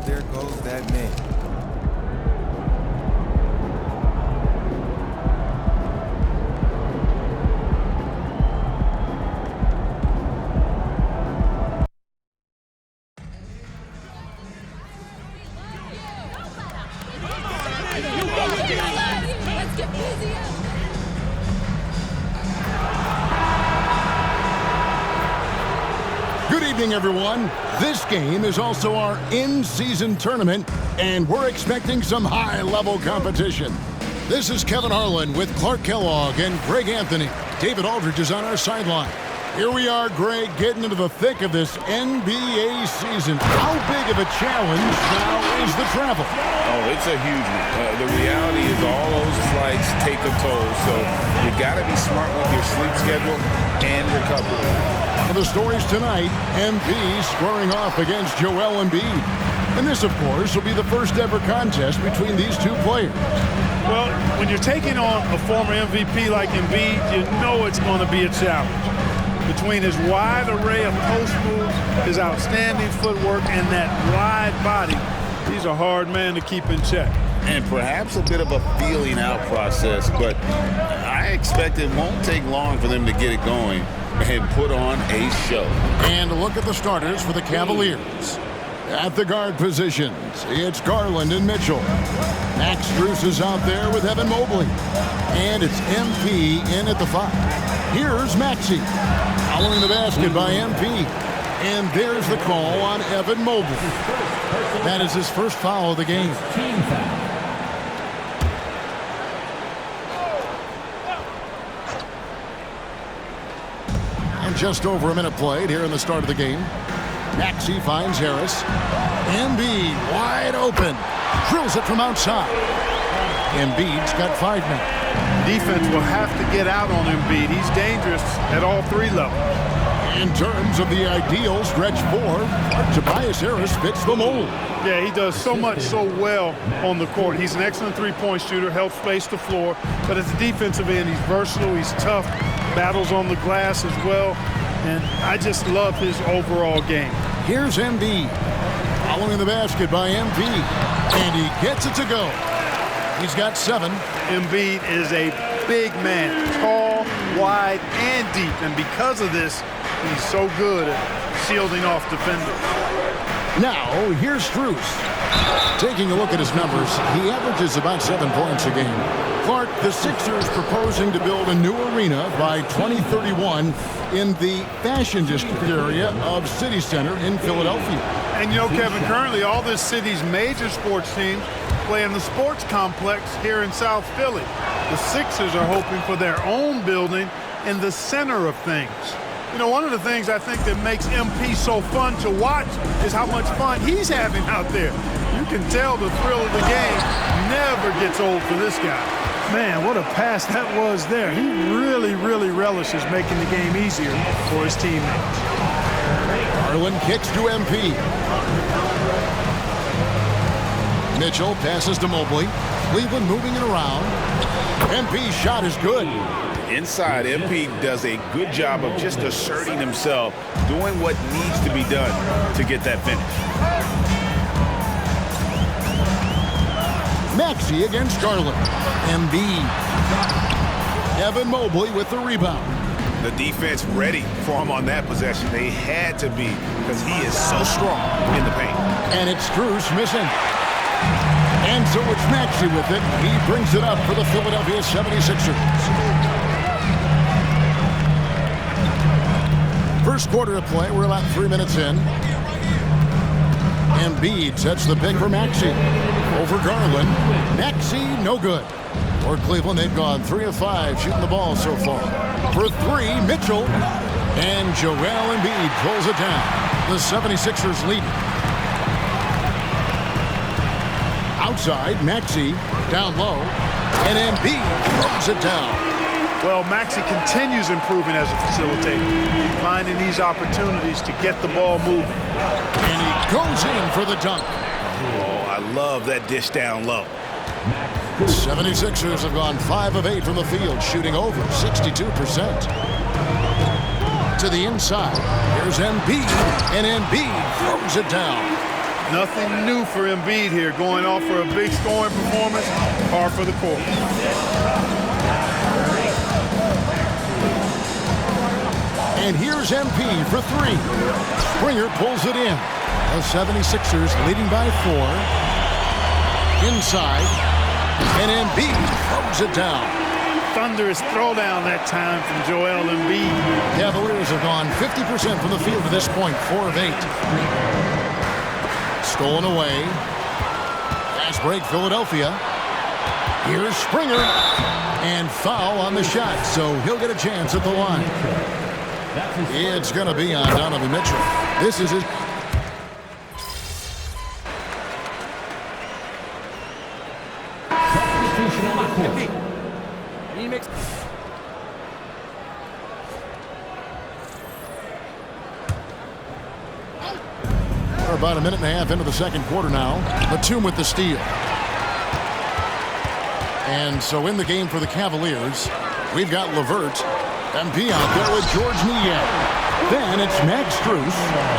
there goes that name. Let's get busy. Good evening, everyone. This game is also our in-season tournament, and we're expecting some high-level competition. This is Kevin Harlan with Clark Kellogg and Greg Anthony. David Aldridge is on our sideline. Here we are, Greg, getting into the thick of this NBA season. How big of a challenge now is the travel? Oh, it's a huge one. The reality is all those flights take a toll, so you got to be smart with your sleep schedule and recovery. For the stories tonight, MP squaring off against Joel Embiid. And this, of course, will be the first ever contest between these two players. Well, when you're taking on a former MVP like Embiid, you know it's going to be a challenge. Between his wide array of post moves, his outstanding footwork, and that wide body, he's a hard man to keep in check. And perhaps a bit of a feeling out process, but I expect it won't take long for them to get it going and put on a show. And look at the starters for the Cavaliers. At the guard positions, it's Garland and Mitchell. Max Strus is out there with Evan Mobley. And it's MP in at the 5. Here's Maxey. Following the basket by MP. And there's the call on Evan Mobley. That is his first foul of the game. And just over a minute played here in the start of the game. Maxey finds Harris. Embiid wide open. Drills it from outside. Embiid's got 5 now. Defense will have to get out on Embiid. He's dangerous at all 3 levels. In terms of the ideal stretch 4, Tobias Harris fits the mold. Yeah, he does so much so well on the court. He's an excellent three-point shooter, helps space the floor. But at the defensive end, he's versatile, he's tough, battles on the glass as well. And I just love his overall game. Here's Embiid. Following the basket by MP. And he gets it to go. He's got 7. Embiid is a big man, tall, wide, and deep. And because of this, he's so good at shielding off defenders. Now, here's Strus. Taking a look at his numbers, he averages about 7 points a game. Clark, the Sixers proposing to build a new arena by 2031 in the Fashion District area of City Center in Philadelphia. And you know, Kevin, currently all this city's major sports teams play in the sports complex here in South Philly. The Sixers are hoping for their own building in the center of things. You know, one of the things I think that makes MP so fun to watch is how much fun he's having out there. You can tell the thrill of the game never gets old for this guy. Man, what a pass that was there. He really, really relishes making the game easier for his teammates. Garland kicks to MP. Mitchell passes to Mobley. Cleveland moving it around. MP's shot is good. Inside, MP does a good job of just asserting himself, doing what needs to be done to get that finish. Maxey against Garland. Embiid. Evan Mobley with the rebound. The defense ready for him on that possession. They had to be because he is so strong in the paint. And it's Strus missing. And so it's Maxey with it. He brings it up for the Philadelphia 76ers. First quarter of play, we're about 3 minutes in. Embiid sets the pick for Maxey. Over Garland. Maxey, no good. For Cleveland, they've gone 3 of 5 shooting the ball so far. For 3, Mitchell. And Joel Embiid pulls it down. The 76ers lead. Outside, Maxey down low. And Embiid throws it down. Well, Maxey continues improving as a facilitator, finding these opportunities to get the ball moving. And he goes in for the dunk. Oh, I love that dish down low. 76ers have gone 5 of 8 from the field, shooting over 62%. To the inside, here's Embiid, and Embiid throws it down. Nothing new for Embiid here, going off for a big scoring performance, par for the course. And here's MP for three. Springer pulls it in. The 76ers leading by 4. Inside. And Embiid throws it down. Thunderous throwdown that time from Joel Embiid. Cavaliers have gone 50% from the field to this point, 4 of 8. Stolen away. Fast break, Philadelphia. Here's Springer. And foul on the shot, so he'll get a chance at the line. It's going to be on Donovan Mitchell. This is his... We're about a minute and a half into the second quarter now. Batum with the steal. And so in the game for the Cavaliers, we've got LeVert. MP out there with George Niang. Then it's Max Strus,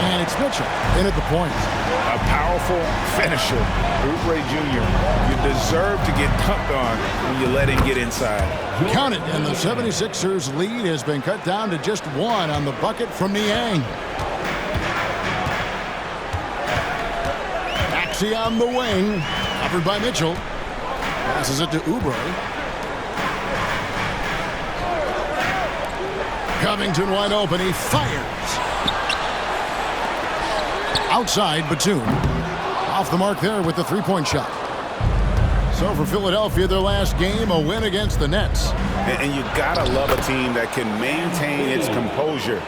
and it's Mitchell in at the point. A powerful finisher, Oubre Jr. You deserve to get dunked on when you let him get inside. Count it, and the 76ers lead has been cut down to just 1 on the bucket from Niang. Maxey on the wing, covered by Mitchell. Passes it to Oubre. Covington wide open. He fires. Outside, Batum. Off the mark there with the three-point shot. So for Philadelphia, their last game, a win against the Nets. And you gotta love a team that can maintain its composure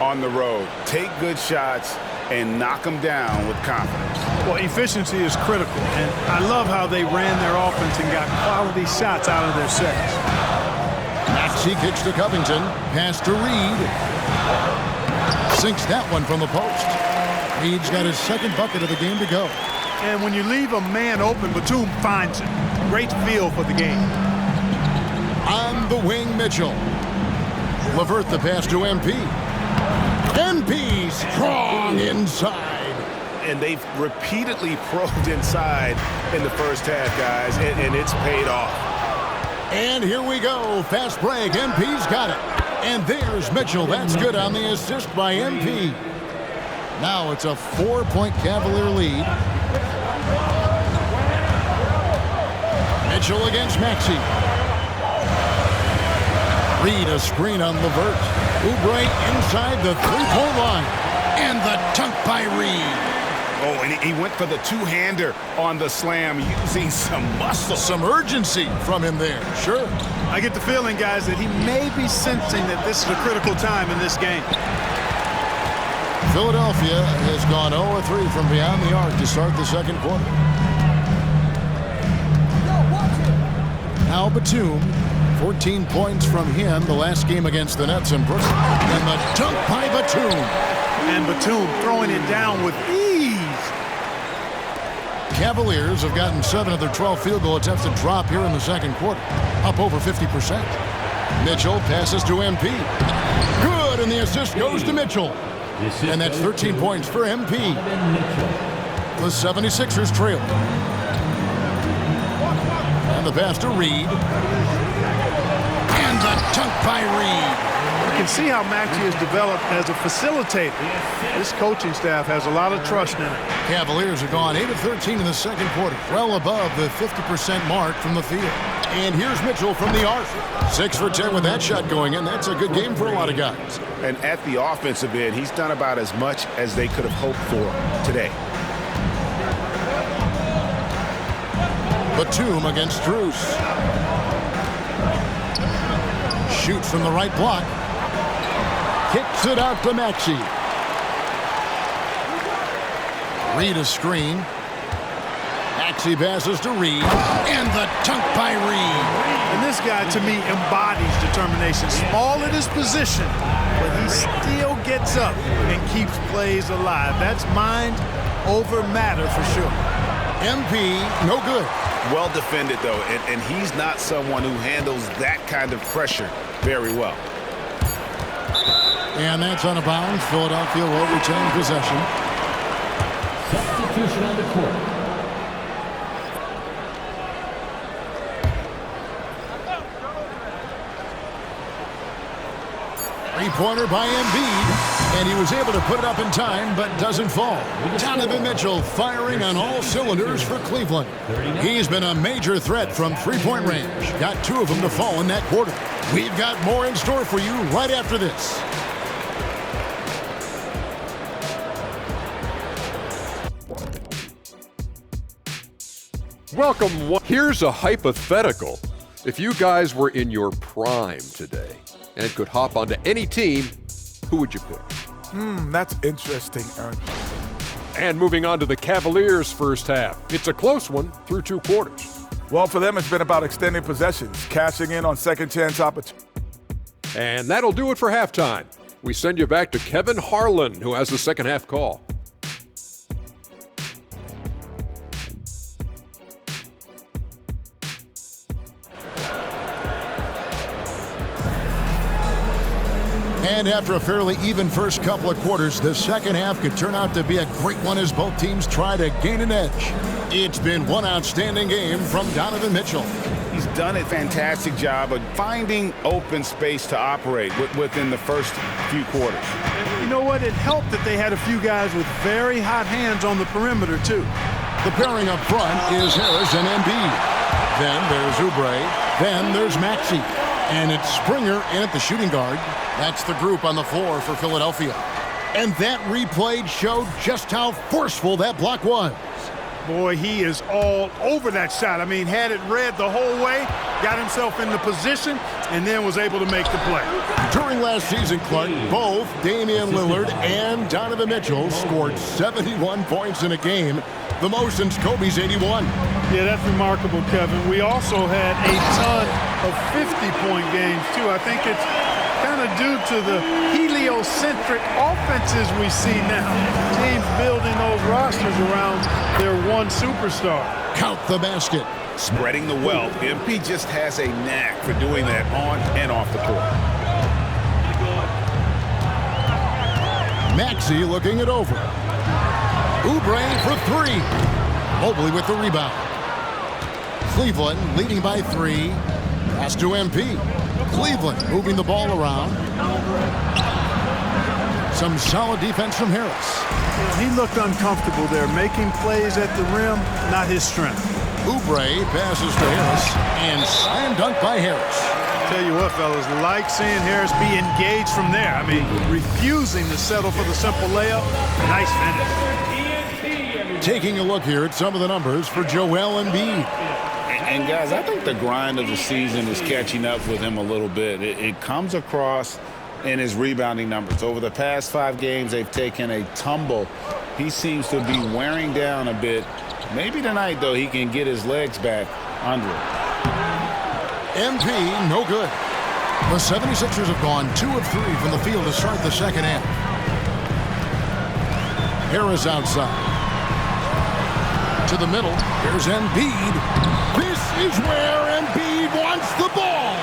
on the road. Take good shots and knock them down with confidence. Well, efficiency is critical, and I love how they ran their offense and got quality shots out of their sets. Maxey kicks to Covington. Pass to Reed. Sinks that one from the post. Reed's got his second bucket of the game to go. And when you leave a man open, Batum finds it. Great feel for the game. On the wing, Mitchell. LeVert the pass to MP. MP strong inside. And they've repeatedly probed inside in the first half, guys, and it's paid off. And here we go. Fast break. MP's got it. And there's Mitchell. That's good on the assist by MP. Now it's a 4-point Cavalier lead. Mitchell against Maxey. Reed a screen on LeVert. Oubre inside the three-point line. And the dunk by Reed. Oh, and he went for the two-hander on the slam, using some muscle. Some urgency from him there, sure. I get the feeling, guys, that he may be sensing that this is a critical time in this game. Philadelphia has gone 0-3 from beyond the arc to start the second quarter. Now Batum, 14 points from him the last game against the Nets in Brooklyn. And the dunk by Batum. And Batum throwing it down with ease. Cavaliers have gotten 7 of their 12 field goal attempts to drop here in the second quarter, up over 50%. Mitchell passes to MP. Good, and the assist goes to Mitchell. And that's 13 points for MP. The 76ers trail. And the pass to Reed. And the dunk by Reed. You can see how Maxey has developed as a facilitator. This coaching staff has a lot of trust in it. Cavaliers have gone 8 of 13 in the second quarter, well above the 50% mark from the field. And here's Mitchell from the arc. 6 for 10 with that shot going in. That's a good game for a lot of guys. And at the offensive end, he's done about as much as they could have hoped for today. Batum against Strus. Shoots from the right block. Kicks it out to Maxey. Reed a screen. Maxey passes to Reed. And the dunk by Reed. And this guy, to me, embodies determination. Small at his position, but he still gets up and keeps plays alive. That's mind over matter for sure. MP, no good. Well defended, though, and he's not someone who handles that kind of pressure very well. And that's out of bounds. Philadelphia will retain possession. Substitution on the court. Three-pointer by Embiid, and he was able to put it up in time, but doesn't fall. Donovan Mitchell firing on all cylinders for Cleveland. He's been a major threat from three-point range. Got 2 of them to fall in that quarter. We've got more in store for you right after this. Welcome. Here's a hypothetical. If you guys were in your prime today and could hop onto any team, who would you pick? That's interesting, Aaron. And moving on to the Cavaliers' first half. It's a close one through 2 quarters. Well, for them, it's been about extending possessions, cashing in on second chance opportunities. And that'll do it for halftime. We send you back to Kevin Harlan, who has the second half call. And after a fairly even first couple of quarters, the second half could turn out to be a great one as both teams try to gain an edge. It's been one outstanding game from Donovan Mitchell. He's done a fantastic job of finding open space to operate within the first few quarters. You know what? It helped that they had a few guys with very hot hands on the perimeter, too. The pairing up front is Harris and Embiid. Then there's Oubre. Then there's Maxey. And it's Springer in at the shooting guard. That's the group on the floor for Philadelphia. And that replay showed just how forceful that block was. Boy, he is all over that shot. I mean, had it read the whole way, got himself in the position, and then was able to make the play. During last season, Clark, both Damian Lillard and Donovan Mitchell scored 71 points in a game, the most since Kobe's 81. Yeah, that's remarkable, Kevin. We also had a ton of 50-point games, too. I think it's kind of due to the heliocentric offenses we see now. Teams building those rosters around their one superstar. Count the basket. Spreading the wealth. MP just has a knack for doing that on and off the court. Maxey looking it over. Oubre for 3. Mobley with the rebound. Cleveland leading by 3. Pass to MP. Cleveland moving the ball around. Some solid defense from Harris. He looked uncomfortable there, making plays at the rim, not his strength. Oubre passes to Harris, and slam dunk by Harris. Tell you what, fellas, like seeing Harris be engaged from there. I mean, refusing to settle for the simple layup. Nice finish. Taking a look here at some of the numbers for Joel Embiid. And guys, I think the grind of the season is catching up with him a little bit. It comes across in his rebounding numbers. Over the past 5 games, they've taken a tumble. He seems to be wearing down a bit. Maybe tonight, though, he can get his legs back under it. MP, no good. The 76ers have gone 2 of 3 from the field to start the second half. Harris outside. To the middle. Here's Embiid. This is where Embiid wants the ball.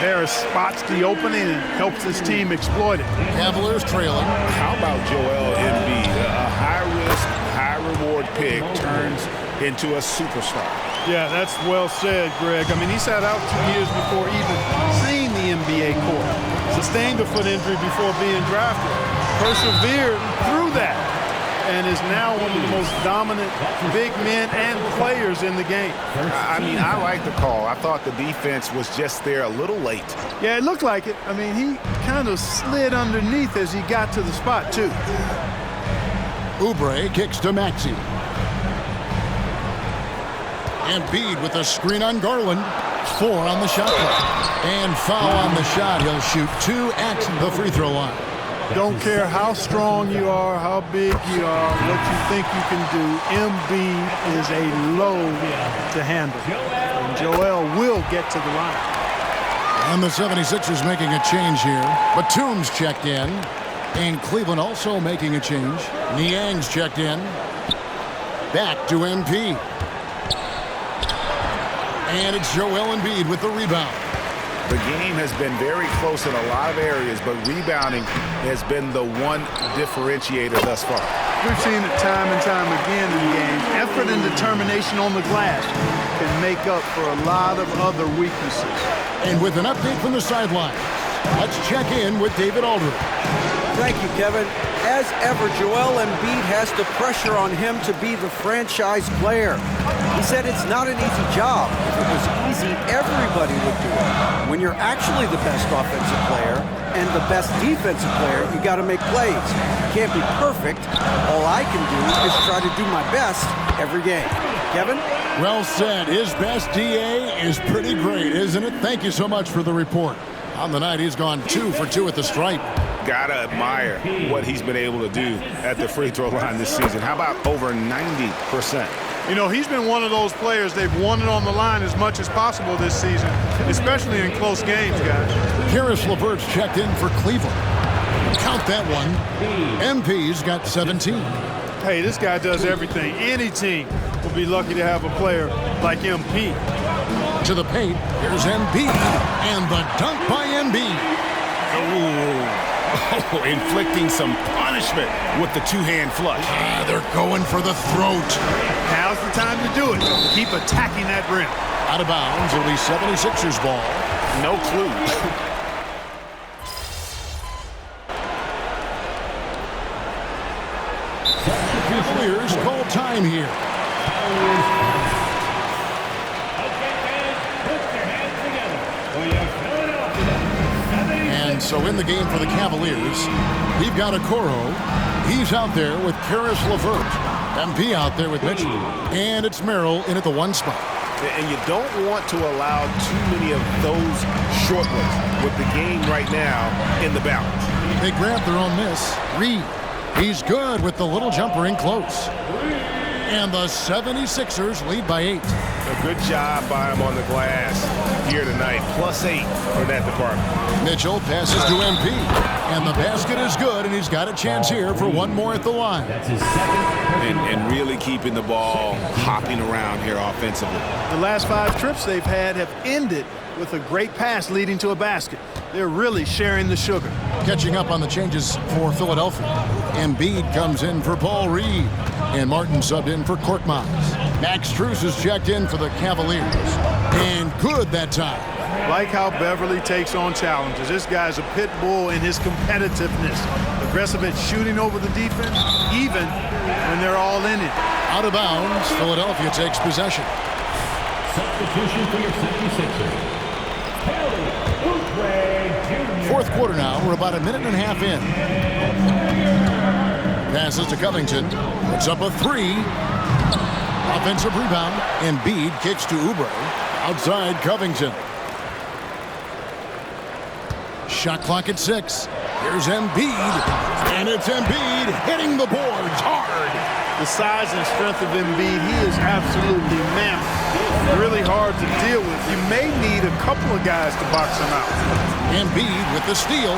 Harris spots the opening and helps his team exploit it. Cavaliers trailing. How about Joel Embiid? A high-risk, high-reward pick turns into a superstar. Yeah, that's well said, Greg. I mean, he sat out 2 years before even seeing the NBA court. Sustained a foot injury before being drafted. Persevered through that. And is now one of the most dominant big men and players in the game. I mean, I like the call. I thought the defense was just there a little late. Yeah, it looked like it. I mean, he kind of slid underneath as he got to the spot, too. Oubre kicks to Maxey. Embiid with a screen on Garland. 4 on the shot clock. And foul on the shot. He'll shoot 2 at the free throw line. Don't care how strong you are, how big you are, what you think you can do. Embiid is a load to handle. And Joel will get to the line. And the 76ers making a change here. Batum's checked in. And Cleveland also making a change. Niang's checked in. Back to MP. And it's Joel Embiid with the rebound. The game has been very close in a lot of areas, but rebounding has been the one differentiator thus far. we've seen it time and time again in games, effort and determination on the glass can make up for a lot of other weaknesses. And with an update from the sidelines, let's check in with David Aldridge. Thank you, Kevin. As ever, Joel Embiid has the pressure on him to be the franchise player. He said it's not an easy job. If it was easy, everybody would do it. When you're actually the best offensive player and the best defensive player, you got to make plays. You can't be perfect. All I can do is try to do my best every game. Kevin? Well said. His best DA is pretty great, isn't it? Thank you so much for the report. On the night, he's gone 2 for 2 at the stripe. Gotta admire what he's been able to do at the free throw line this season. How about over 90%? You know, he's been one of those players, they've won it on the line as much as possible this season, especially in close games, guys. Karis LeVert's checked in for Cleveland. Count that one. MP's got 17. Hey, this guy does everything. Any team will be lucky to have a player like MP. To the paint, here's Embiid, and the dunk by Embiid. Oh, inflicting some punishment with the two-hand flush. They're going for the throat. Now's the time to do it. Keep attacking that rim. Out of bounds, it'll be 76ers ball. No clue. Cavaliers call time here. And so in the game for the Cavaliers, we've got Okoro. He's out there with Karis LeVert. MP out there with Mitchell. And it's Merrill in at the 1 spot. And you don't want to allow too many of those short ones with the game right now in the balance. They grab their own miss. Reed. He's good with the little jumper in close. And the 76ers lead by 8. A good job by him on the glass here tonight. +8 for that department. Mitchell passes to MP. And the basket is good, and he's got a chance here for one more at the line. That's his second. And really keeping the ball hopping around here offensively. The last 5 trips they've had have ended with a great pass leading to a basket. They're really sharing the sugar. Catching up on the changes for Philadelphia. Embiid comes in for Paul Reed. And Martin subbed in for Korkmaz. Max Strus is checked in for the Cavaliers. And good that time. Like how Beverly takes on challenges. This guy's a pit bull in his competitiveness. Aggressive at shooting over the defense, even when they're all in it. Out of bounds, Philadelphia takes possession. Substitution for your 76ers. Fourth quarter now. We're about a minute and a half in. Passes to Covington. It's up a 3. Offensive rebound. Embiid kicks to Oubre. Outside Covington. Shot clock at 6. Here's Embiid. And it's Embiid hitting the boards hard. The size and strength of Embiid, he is absolutely mammoth. Really hard to deal with. You may need a couple of guys to box him out. Embiid with the steal.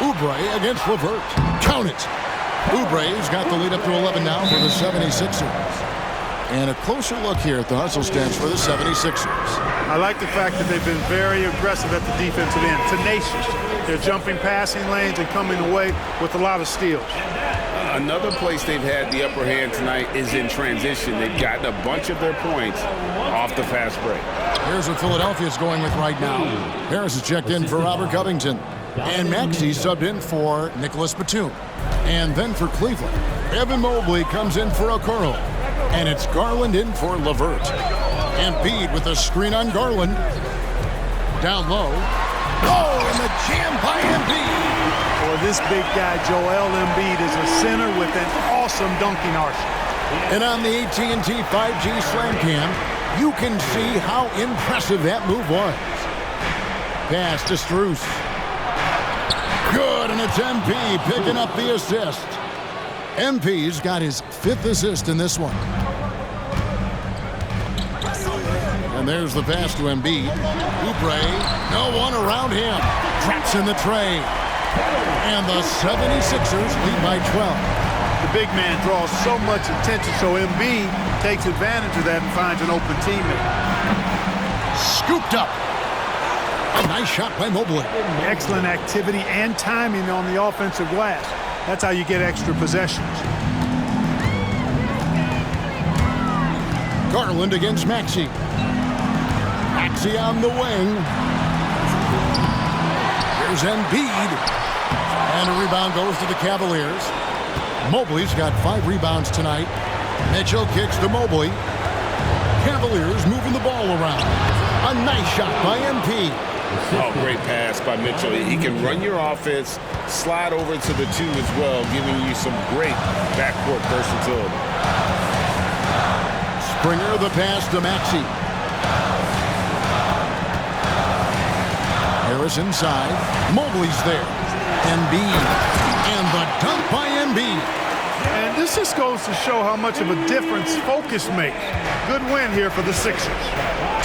Oubre against LeVert. Count it. Oubre's got the lead up to 11 now for the 76ers. And a closer look here at the hustle stance for the 76ers. I like the fact that they've been very aggressive at the defensive end. Tenacious. They're jumping passing lanes and coming away with a lot of steals. Another place they've had the upper hand tonight is in transition. They've gotten a bunch of their points off the fast break. Here's what Philadelphia's going with right now. Harris is checked in for Robert Covington. And Maxey subbed in for Nicholas Batum. And then for Cleveland, Evan Mobley comes in for Okoro. And it's Garland in for LeVert. Embiid with a screen on Garland. Down low. Oh, and the jam by Embiid. Boy, this big guy, Joel Embiid, is a center with an awesome dunking arsenal. And on the AT&T 5G Slam Cam, you can see how impressive that move was. Pass to Strus. Good, and it's MP picking up the assist. MP's got his 5th assist in this one. And there's the pass to Embiid. Oubre, no one around him. Traps in the tray. And the 76ers lead by 12. The big man draws so much attention, so Embiid takes advantage of that and finds an open teammate. Scooped up. A nice shot by Mobley. Excellent activity and timing on the offensive glass. That's how you get extra possessions. Garland against Maxey. Maxey on the wing. Here's Embiid. And a rebound goes to the Cavaliers. Mobley's got 5 rebounds tonight. Mitchell kicks to Mobley. Cavaliers moving the ball around. A nice shot by MP. Oh, great pass by Mitchell. He can run your offense, slide over to the 2 as well, giving you some great backcourt versatility. Springer the pass to Maxey. Harris inside. Mobley's there. Embiid. And the dunk by Embiid. And this just goes to show how much of a difference focus makes. Good win here for the Sixers.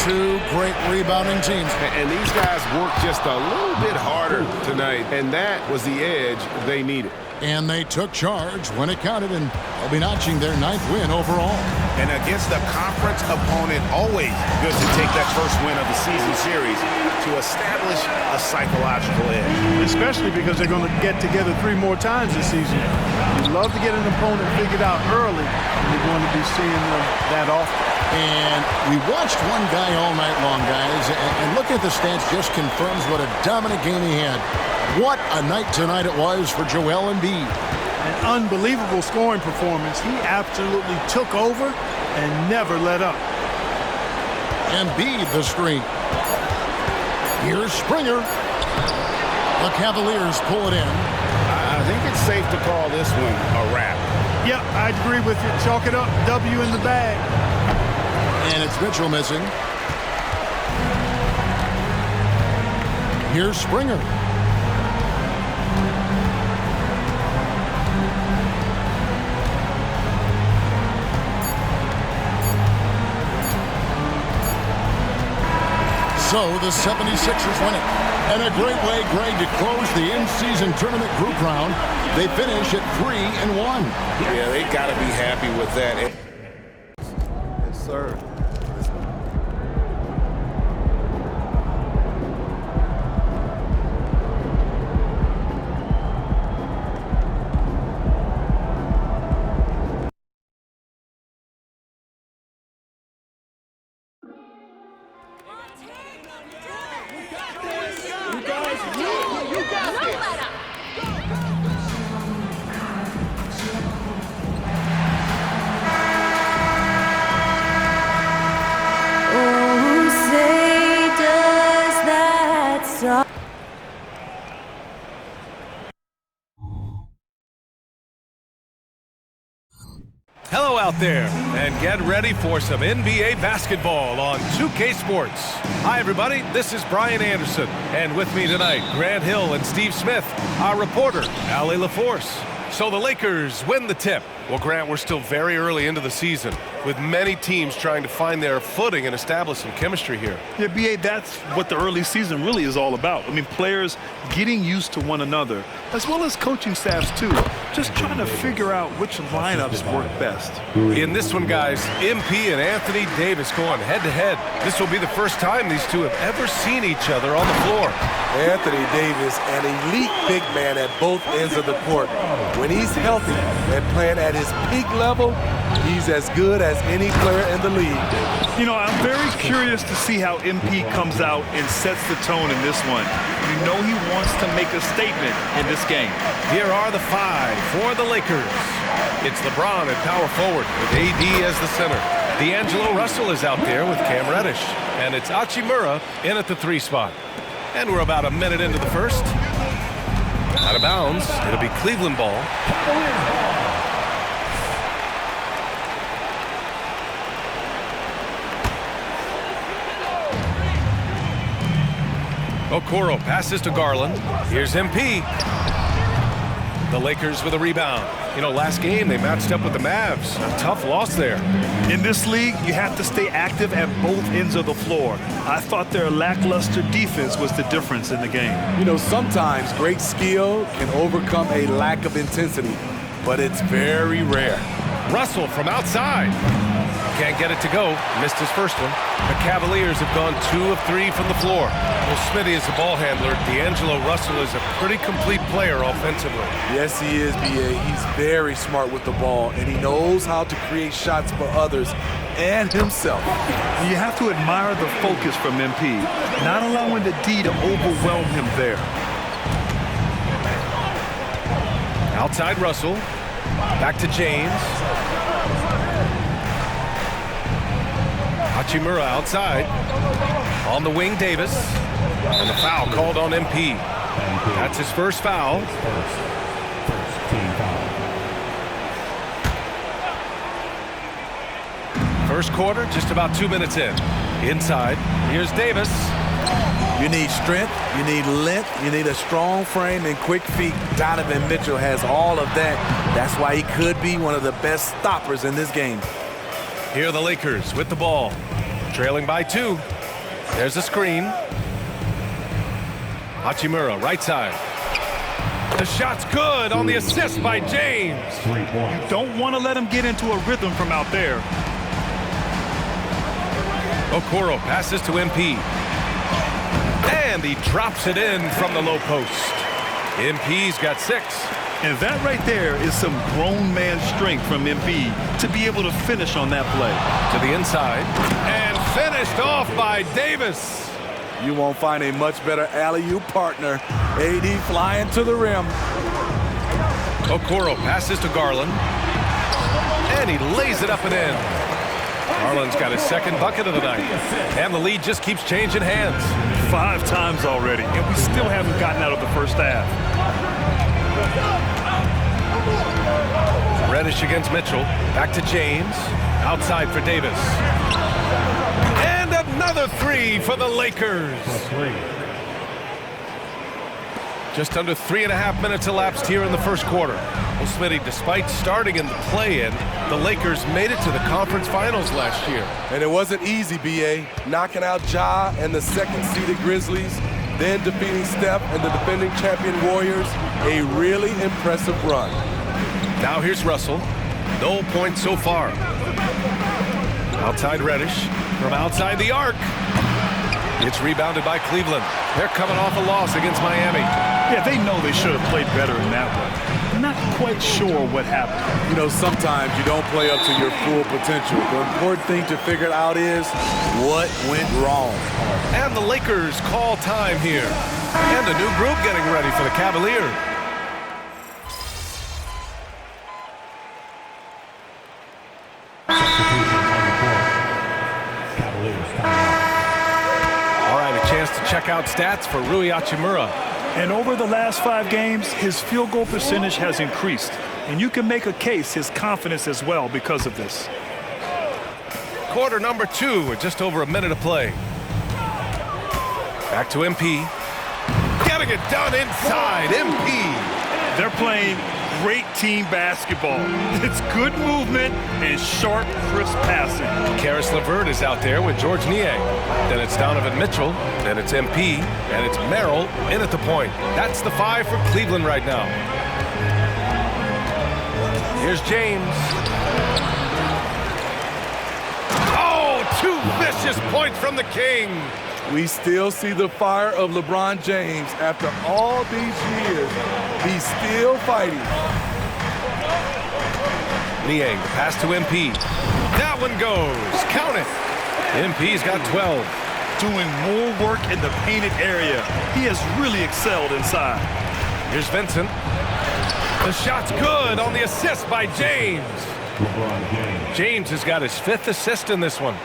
2 great rebounding teams. And these guys worked just a little bit harder tonight, and that was the edge they needed. And they took charge when it counted, and they'll be notching their 9th win overall. And against a conference opponent, always good to take that first win of the season series to establish a psychological edge. Especially because they're going to get together 3 more times this season. You love to get an opponent figured out early, and you're going to be seeing them that often. And we watched one guy all night long, guys, and look at the stats just confirms what a dominant game he had. What a night tonight it was for Joel Embiid. An unbelievable scoring performance. He absolutely took over and never let up. Embiid the screen. Here's Springer. The Cavaliers pull it in. I think it's safe to call this one a wrap. Yep, I agree with you. Chalk it up. W in the bag. And it's Mitchell missing. Here's Springer. So the 76ers win it. And a great way, Greg, to close the in-season tournament group round. They finish at 3-1. Yeah, they got to be happy with that. Yes, sir. Hello out there, and get ready for some NBA basketball on 2K Sports. Hi everybody, this is Brian Anderson, and with me tonight, Grant Hill and Steve Smith, our reporter, Allie LaForce. So the Lakers win the tip. Well, Grant, we're still very early into the season, with many teams trying to find their footing and establish some chemistry here. Yeah, B.A., that's what the early season really is all about. I mean, players getting used to one another, as well as coaching staffs, too. Just trying to figure out which lineups work best. In this one, guys, MP and Anthony Davis going head-to-head. This will be the first time these two have ever seen each other on the floor. Anthony Davis, an elite big man at both ends of the court. When he's healthy and playing at his peak level, he's as good as any player in the league. You know, I'm very curious to see how MP comes out and sets the tone in this one. You know he wants to make a statement in this game. Here are the 5 for the Lakers. It's LeBron at power forward with AD as the center. D'Angelo Russell is out there with Cam Reddish. And it's Hachimura in at the 3 spot. And we're about a minute into the first. Out of bounds. It'll be Cleveland ball. Okoro passes to Garland. Here's MP. The Lakers with a rebound. You know, last game they matched up with the Mavs. A tough loss there. In this league, you have to stay active at both ends of the floor. I thought their lackluster defense was the difference in the game. You know, sometimes great skill can overcome a lack of intensity, but it's very rare. Russell from outside. Can't get it to go. Missed his first one. The Cavaliers have gone 2 of 3 from the floor. Well, Smitty is the ball handler. D'Angelo Russell is a pretty complete player offensively. Yes, he is, B.A. He's very smart with the ball, and he knows how to create shots for others and himself. You have to admire the focus from MP, not allowing the D to overwhelm him there. Outside Russell. Back to James. Hachimura outside. On the wing, Davis. And the foul called on MP. That's his first foul. First team foul. First quarter, just about 2 minutes in. Inside, here's Davis. You need strength, you need length, you need a strong frame and quick feet. Donovan Mitchell has all of that. That's why he could be one of the best stoppers in this game. Here are the Lakers with the ball. Trailing by 2. There's a screen. Hachimura, right side. The shot's good on the assist by James. 3 points. You don't want to let him get into a rhythm from out there. Okoro passes to MP. And he drops it in from the low post. MP's got 6. And that right there is some grown man strength from MP to be able to finish on that play. To the inside. And finished off by Davis. You won't find a much better alley-oop partner. AD flying to the rim. Okoro passes to Garland. And he lays it up and in. Garland's got his second bucket of the night. And the lead just keeps changing hands. 5 times already, and we still haven't gotten out of the first half. Reddish against Mitchell. Back to James. Outside for Davis. And another 3 for the Lakers. +3. Just under 3.5 minutes elapsed here in the first quarter. Well, Smitty, despite starting in the play-in, the Lakers made it to the conference finals last year. And it wasn't easy, B.A. Knocking out Ja and the second-seeded Grizzlies, then defeating Steph and the defending champion Warriors. A really impressive run. Now here's Russell. No points so far. Outside Reddish. From outside the arc. It's rebounded by Cleveland. They're coming off a loss against Miami. Yeah, they know they should have played better in that one. Not quite sure what happened. You know, sometimes you don't play up to your full potential. The important thing to figure out is what went wrong. And the Lakers call time here. And a new group getting ready for the Cavaliers. All right, a chance to check out stats for Rui Hachimura. And over the last 5 games, his field goal percentage has increased. And you can make a case his confidence as well because of this. Quarter number 2 with just over a minute of play. Back to MP. Getting it done inside, MP. They're playing great team basketball. It's good movement and sharp, crisp passing. Karis LeVert is out there with George Niang. Then it's Donovan Mitchell. Then it's MP. And it's Merrill in at the point. That's the 5 for Cleveland right now. Here's James. Oh, 2 vicious points from the King. We still see the fire of LeBron James after all these years. He's still fighting. Niang, the pass to MP. That one goes. Count it. MP's got 12. Doing more work in the painted area. He has really excelled inside. Here's Vincent. The shot's good on the assist by James. LeBron James. James has got his 5th assist in this one.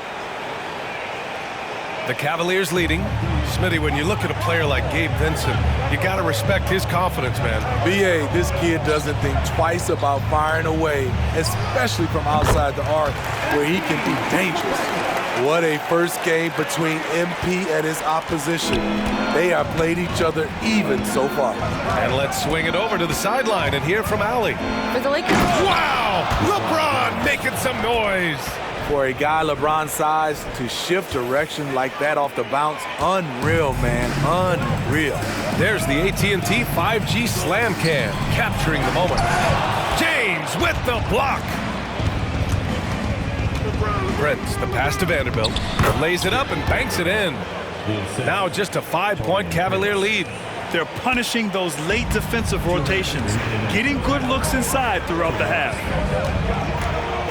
The Cavaliers leading. Smitty, when you look at a player like Gabe Vincent, you got to respect his confidence, man. B.A., this kid doesn't think twice about firing away, especially from outside the arc, where he can be dangerous. What a first game between MP and his opposition. They have played each other even so far. And let's swing it over to the sideline and hear from Allie. For the Lakers. Wow! LeBron making some noise. For a guy LeBron's size to shift direction like that off the bounce, unreal, man, unreal. There's the AT&T 5G Slam Cam, capturing the moment. James with the block. Prince, the pass to Vanderbilt. Lays it up and banks it in. Now just a 5-point Cavalier lead. They're punishing those late defensive rotations, getting good looks inside throughout the half.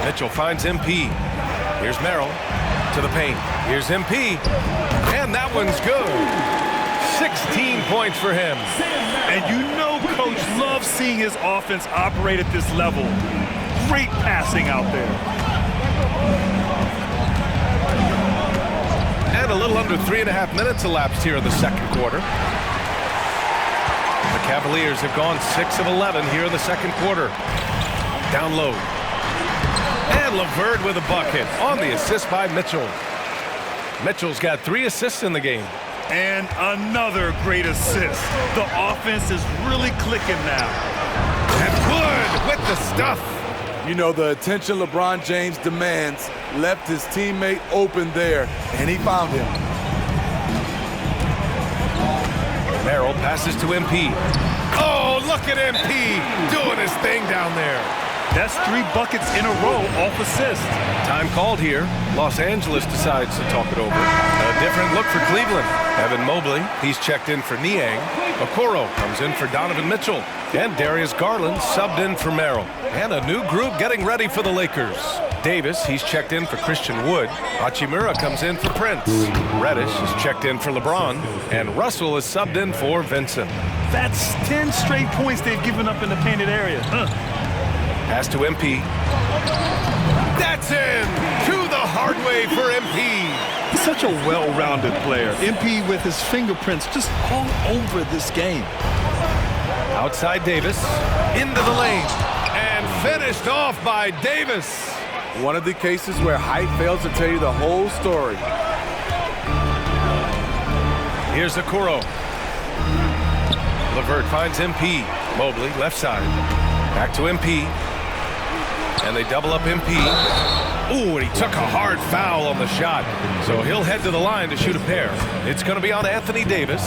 Mitchell finds MP. Here's Merrill to the paint. Here's MP. And that one's good. 16 points for him. And you know Coach loves seeing his offense operate at this level. Great passing out there. And a little under 3.5 minutes elapsed here in the second quarter. The Cavaliers have gone 6 of 11 here in the second quarter. Down low. And LeVert with a bucket on the assist by Mitchell. Mitchell's got 3 assists in the game. And another great assist. The offense is really clicking now. And Wood with the stuff. You know, the attention LeBron James demands left his teammate open there, and he found him. Merrill passes to MP. Oh, look at MP doing his thing down there. That's 3 buckets in a row off assist. Time called here. Los Angeles decides to talk it over. A different look for Cleveland. Evan Mobley, he's checked in for Niang. Okoro comes in for Donovan Mitchell. And Darius Garland subbed in for Merrill. And a new group getting ready for the Lakers. Davis, he's checked in for Christian Wood. Hachimura comes in for Prince. Reddish is checked in for LeBron. And Russell is subbed in for Vincent. That's 10 straight points they've given up in the painted area. Pass to MP. That's in! To the hard way for MP. He's such a well-rounded player. MP with his fingerprints just all over this game. Outside Davis. Into the lane. And finished off by Davis. One of the cases where height fails to tell you the whole story. Here's Okoro. LeVert finds MP. Mobley, left side. Back to MP. And they double up MP. Ooh, and he took a hard foul on the shot. So he'll head to the line to shoot a pair. It's going to be on Anthony Davis.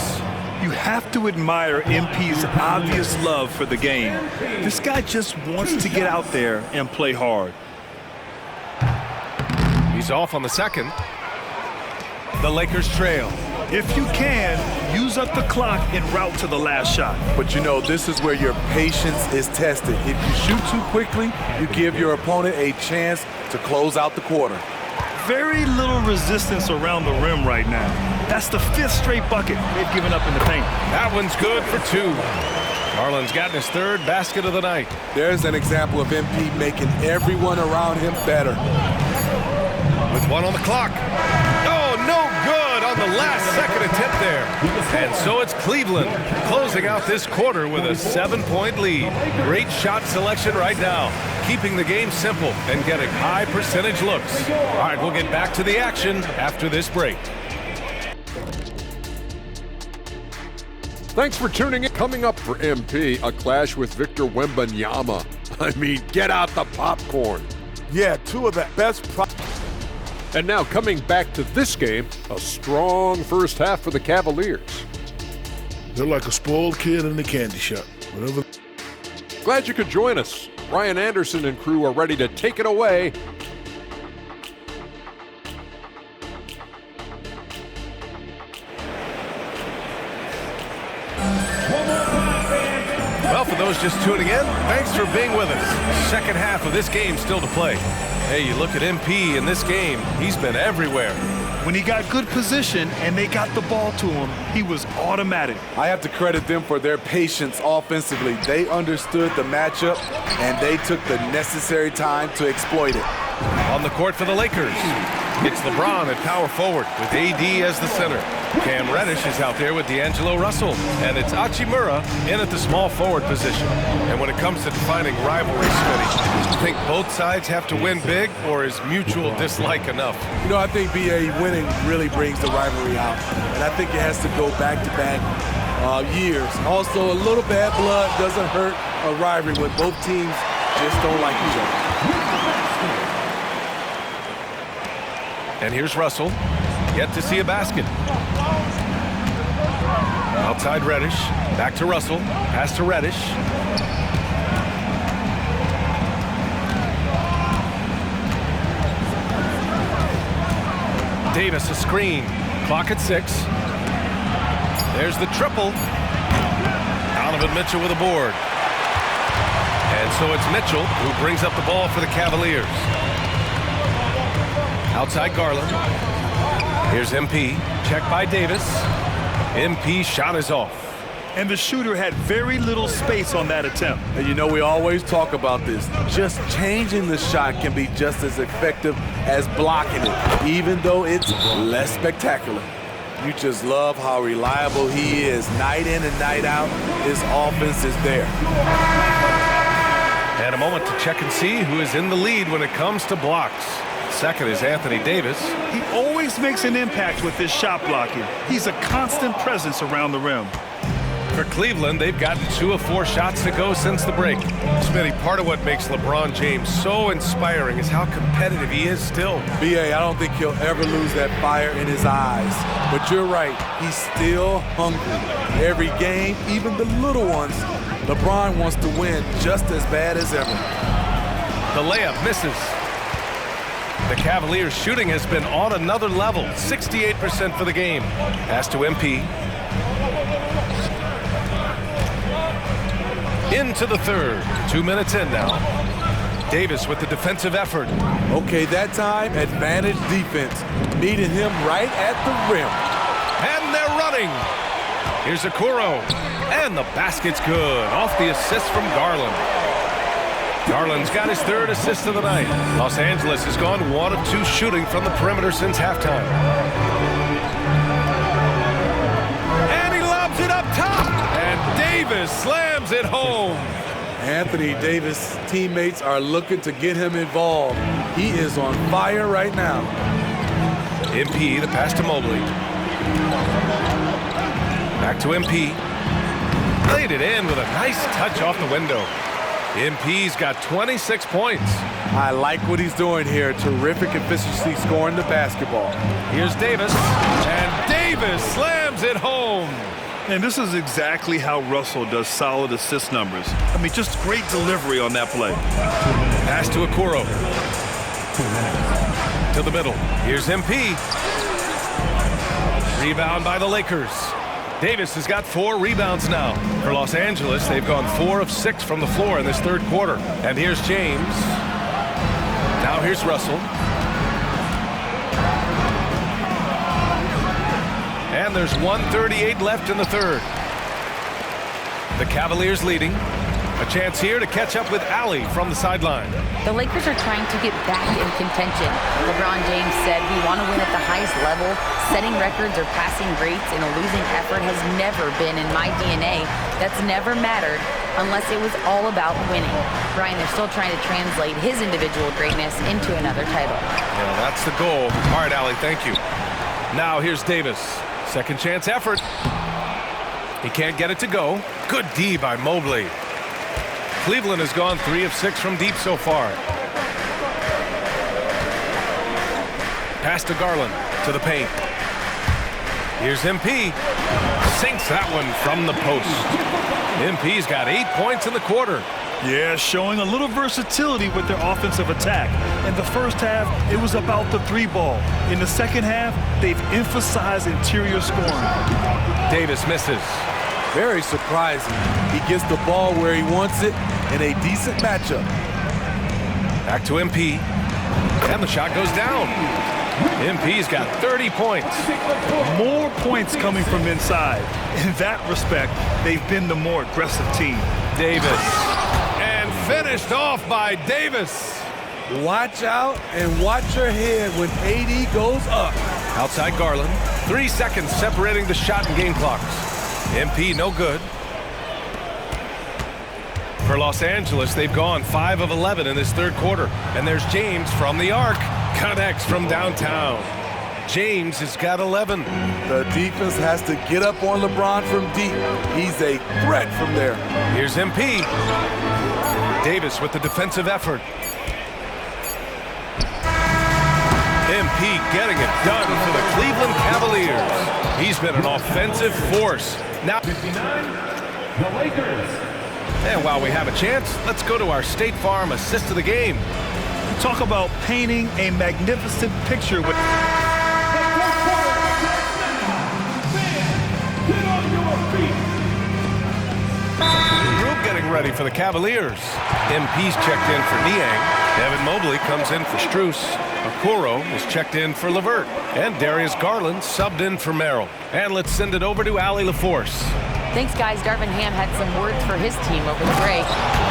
You have to admire MP's obvious love for the game. This guy just wants to get out there and play hard. He's off on the second. The Lakers trail. If you can, use up the clock en route to the last shot. But you know, this is where your patience is tested. If you shoot too quickly, you give your opponent a chance to close out the quarter. Very little resistance around the rim right now. That's the 5th straight bucket they've given up in the paint. That one's good for 2. Garland's gotten his 3rd basket of the night. There's an example of MP making everyone around him better. With 1 on the clock. Oh, no good on the last second attempt there. And so it's Cleveland closing out this quarter with a 7-point lead. Great shot selection right now, keeping the game simple and getting high percentage looks. All right, we'll get back to the action after this break. Thanks for tuning in. Coming up for MP, a clash with Victor Wembanyama. I mean, get out the popcorn. Yeah, 2 of the best. And now coming back to this game, a strong first half for the Cavaliers. They're like a spoiled kid in the candy shop. Whatever. Glad you could join us. Ryan Anderson and crew are ready to take it away. Well, for those just tuning in, thanks for being with us. Second half of this game still to play. Hey, you look at MP in this game, he's been everywhere. When he got good position and they got the ball to him, he was automatic. I have to credit them for their patience offensively. They understood the matchup, and they took the necessary time to exploit it. On the court for the Lakers, it's LeBron at power forward with AD as the center. Cam Reddish is out there with D'Angelo Russell, and it's Hachimura in at the small forward position. And when it comes to defining rivalry, Smitty, do you think both sides have to win big, or is mutual dislike enough? You know, I think BA winning really brings the rivalry out, and I think it has to go back-to-back years. Also, a little bad blood doesn't hurt a rivalry when both teams just don't like each other. And here's Russell, yet to see a basket. Outside Reddish, back to Russell, pass to Reddish. Davis a screen. Clock at 6. There's the triple. Donovan Mitchell with a board. And so it's Mitchell who brings up the ball for the Cavaliers. Outside Garland. Here's MP. Check by Davis. MP shot is off. And the shooter had very little space on that attempt. And you know, we always talk about this. Just changing the shot can be just as effective as blocking it, even though it's less spectacular. You just love how reliable he is. Night in and night out, his offense is there. And a moment to check and see who is in the lead when it comes to blocks. Second is Anthony Davis. He always makes an impact with his shot blocking. He's a constant presence around the rim. For Cleveland, they've gotten 2 of 4 shots to go since the break. Smitty, part of what makes LeBron James so inspiring is how competitive he is still. B.A., I don't think he'll ever lose that fire in his eyes. But you're right, he's still hungry. Every game, even the little ones, LeBron wants to win just as bad as ever. The layup misses. The Cavaliers' shooting has been on another level, 68% for the game. Pass to MP. Into the third. 2 minutes in now. Davis with the defensive effort. Okay, that time, advantage defense. Meeting him right at the rim. And they're running. Here's Okoro. And the basket's good. Off the assist from Garland. Garland's got his 3rd assist of the night. Los Angeles has gone 1 of 2 shooting from the perimeter since halftime. And he lobs it up top. And Davis slams it home. Anthony Davis' teammates are looking to get him involved. He is on fire right now. MP, the pass to Mobley. Back to MP. Laid it in with a nice touch off the window. MP's got 26 points. I like what he's doing here. Terrific efficiency scoring the basketball. Here's Davis. And Davis slams it home. And this is exactly how Russell does solid assist numbers. I mean, just great delivery on that play. Pass to Okoro. To the middle. Here's MP. Rebound by the Lakers. Davis has got 4 rebounds now. For Los Angeles, they've gone 4 of 6 from the floor in this 3rd quarter. And here's James. Now here's Russell. And there's 1:38 left in the 3rd. The Cavaliers leading. A chance here to catch up with Allie from the sideline. The Lakers are trying to get back in contention. LeBron James said, "We want to win at the highest level. Setting records or passing greats in a losing effort has never been in my DNA. That's never mattered unless it was all about winning." Brian, they're still trying to translate his individual greatness into another title. Yeah, that's the goal. All right, Allie, thank you. Now here's Davis. Second chance effort. He can't get it to go. Good D by Mobley. Cleveland has gone 3 of 6 from deep so far. Pass to Garland, to the paint. Here's MP. Sinks that one from the post. MP's got 8 points in the quarter. Yeah, showing a little versatility with their offensive attack. In the first half, it was about the 3 ball. In the second half, they've emphasized interior scoring. Davis misses. Very surprising. He gets the ball where he wants it in a decent matchup. Back to MP. And the shot goes down. MP's got 30 points. More points coming from inside. In that respect, they've been the more aggressive team. Davis. And finished off by Davis. Watch out and watch your head when AD goes up. Outside Garland. 3 seconds separating the shot and game clocks. MP no good. For Los Angeles, they've gone 5 of 11 in this 3rd quarter. And there's James from the arc. Connects from downtown. James has got 11. The defense has to get up on LeBron from deep. He's a threat from there. Here's MP. Davis with the defensive effort. MP getting it done for the Cleveland Cavaliers. He's been an offensive force. Now, 59, the Lakers. And while we have a chance, let's go to our State Farm assist of the game. Talk about painting a magnificent picture with... getting ready for the Cavaliers. MP's checked in for Niang. Evan Mobley comes in for Strus. Okoro is checked in for Levert. And Darius Garland subbed in for Merrill. And let's send it over to Allie LaForce. Thanks, guys. Darvin Ham had some words for his team over the break.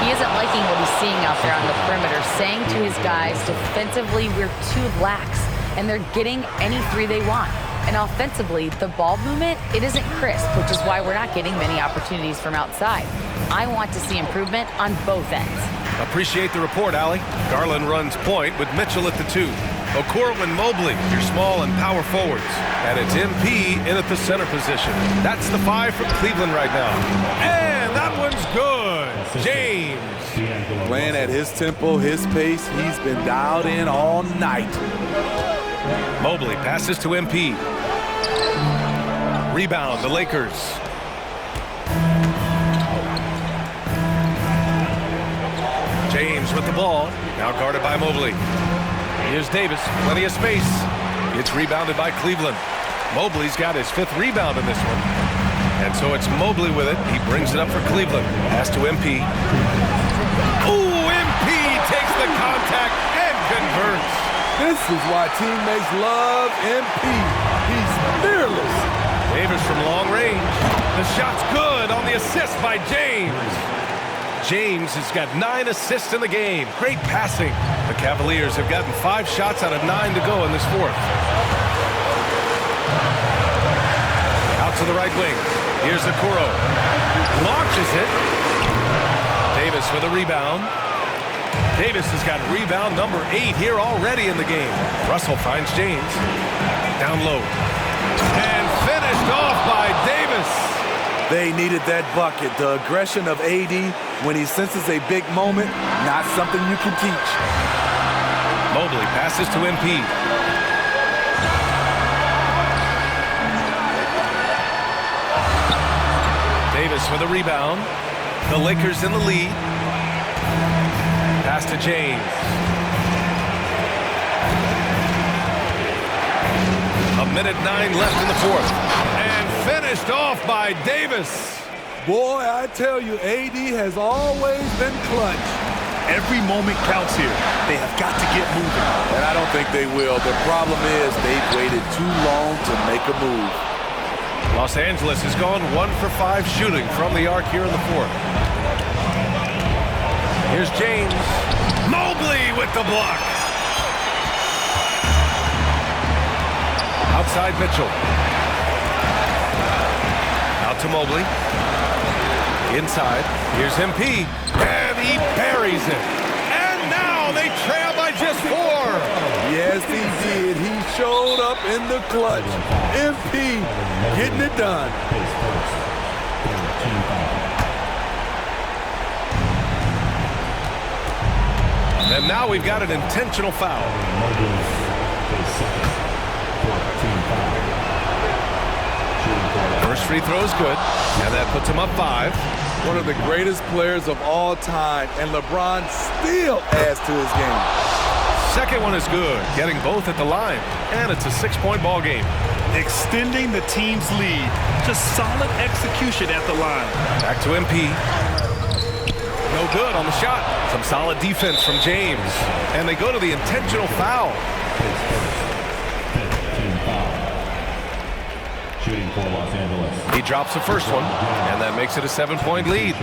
He isn't liking what he's seeing out there on the perimeter, saying to his guys, defensively, we're too lax, and they're getting any three they want. And offensively, the ball movement, it isn't crisp, which is why we're not getting many opportunities from outside. I want to see improvement on both ends. Appreciate the report, Allie. Garland runs point with Mitchell at the 2. Okoro and Mobley, your small and power forwards. And it's MP in at the center position. That's the 5 from Cleveland right now. And that one's good. James. Playing at his tempo, his pace. He's been dialed in all night. Mobley passes to MP. Rebound, the Lakers. James with the ball. Now guarded by Mobley. Here's Davis, plenty of space. It's rebounded by Cleveland. Mobley's got his 5th rebound in this one. And so it's Mobley with it. He brings it up for Cleveland. Pass to MP. Ooh, MP takes the contact and converts. This is why teammates love MP. He's fearless. Davis from long range. The shot's good on the assist by James. James has got 9 assists in the game. Great passing. The Cavaliers have gotten 5 shots out of 9 to go in this 4th. Out to the right wing. Here's Okoro. Launches it. Davis with a rebound. Davis has got rebound number 8 here already in the game. Russell finds James. Down low. And finished off by Davis. They needed that bucket. The aggression of AD when he senses a big moment, not something you can teach. Mobley passes to MP. Davis with a rebound. The Lakers in the lead. Pass to James. A minute 9 left in the 4th. And finished off by Davis. Boy, I tell you, AD has always been clutch. Every moment counts here. They have got to get moving. And I don't think they will. The problem is they've waited too long to make a move. Los Angeles has gone 1 for 5 shooting from the arc here in the 4th. Here's James. Mobley with the block. Outside Mitchell. Out to Mobley. Inside. Here's MP. And he buries it. And now they trail by just 4. Yes, he did. He showed up in the clutch. MP getting it done. And now we've got an intentional foul. First free throw is good, and that puts him up 5. One of the greatest players of all time, and LeBron still adds to his game. Second one is good, getting both at the line, and it's a 6-point ball game. Extending the team's lead. Just solid execution at the line. Back to MP. No good on the shot. Some solid defense from James. And they go to the intentional foul. Shooting for Los Angeles. He drops the first one, and that makes it a 7-point lead.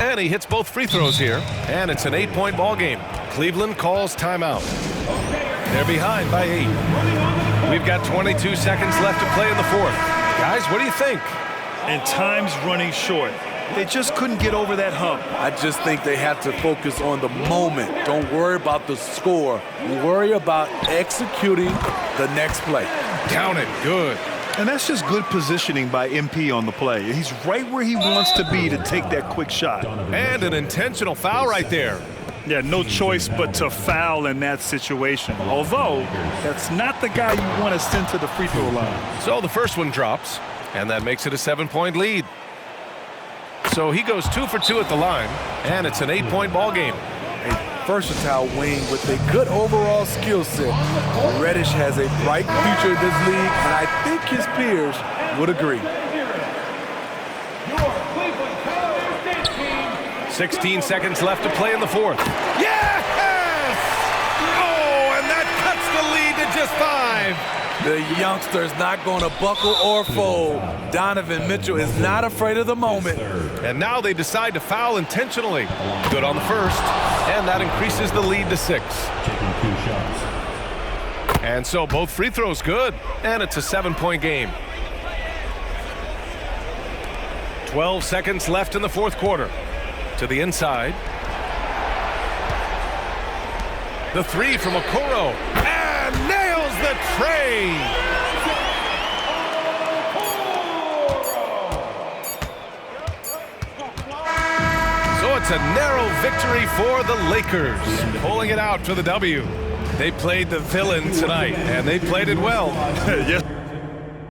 And he hits both free throws here, and it's an 8-point ball game. Cleveland calls timeout. They're behind by 8. We've got 22 seconds left to play in the 4th. Guys, what do you think? And time's running short. They just couldn't get over that hump. I just think they have to focus on the moment. Don't worry about the score. Worry about executing the next play. Count it. Good. And that's just good positioning by MP on the play. He's right where he wants to be to take that quick shot. And an intentional foul right there. Yeah, no choice but to foul in that situation. Although, that's not the guy you want to send to the free throw line. So the first one drops, and that makes it a 7-point lead. So he goes 2 for 2 at the line, and it's an 8-point ball game. A versatile wing with a good overall skill set. Reddish has a bright future in this league, and I think his peers would agree. 16 seconds left to play in the fourth. Yes! Oh, and that cuts the lead to just 5. The youngster's not going to buckle or fold. Donovan Mitchell is not afraid of the moment. And now they decide to foul intentionally. Good on the first, and that increases the lead to 6. Taking 2 shots. And so both free throws good, and it's a 7-point game. 12 seconds left in the fourth quarter. To the inside. The 3 from Okoro, and nails the tray. So it's a narrow victory for the Lakers, pulling it out for the W. They played the villain tonight, and they played it well. Yes.